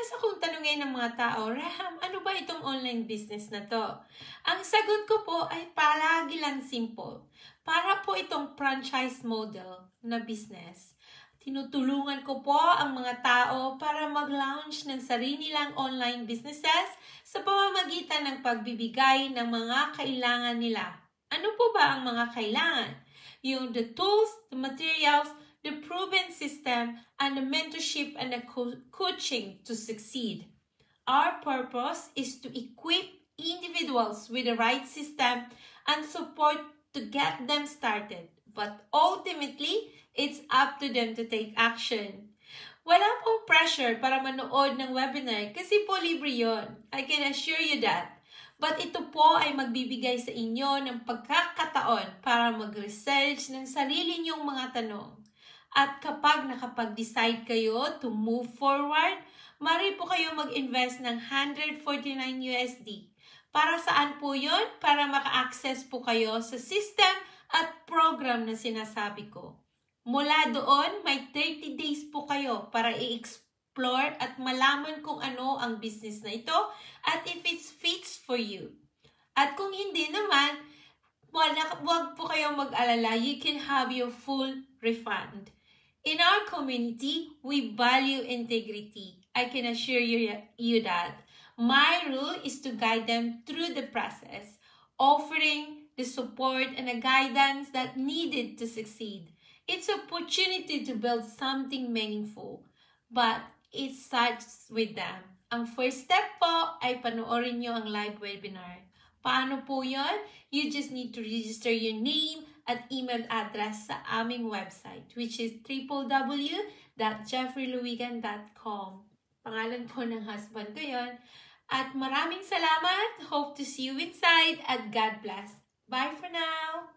Madalas akong tanungin ng mga tao, Raham, ano ba itong online business na to? Ang sagot ko po ay palagi lang simple. Para po itong franchise model na business. Tinutulungan ko po ang mga tao para mag-launch ng sarili nilang online businesses sa pamamagitan ng pagbibigay ng mga kailangan nila. Ano po ba ang mga kailangan? Yung the tools, the materials, the proven system, and the mentorship and the coaching to succeed. Our purpose is to equip individuals with the right system and support to get them started. But ultimately, it's up to them to take action. Wala pong pressure para manood ng webinar kasi po libre yon. I can assure you that. But ito po ay magbibigay sa inyo ng pagkakataon para mag-research ng sarili niyong mga tanong. At kapag nakapag-decide kayo to move forward, mari po kayo mag-invest ng $149 USD. Para saan po yun? Para maka-access po kayo sa system at program na sinasabi ko. Mula doon, may 30 days po kayo para i-explore at malaman kung ano ang business na ito at if it fits for you. At kung hindi naman, wag po kayong mag-alala, you can have your full refund. In our community, we value integrity. I can assure you that. My role is to guide them through the process, offering the support and the guidance that needed to succeed. It's an opportunity to build something meaningful, but it starts with them. Ang first step po ay panoorin nyo ang live webinar. Paano po yun? You just need to register your name at email address sa aming website, which is www.jeffreyluwigan.com. Pangalan po ng husband ko yun. At maraming salamat. Hope to see you inside at God bless. Bye for now.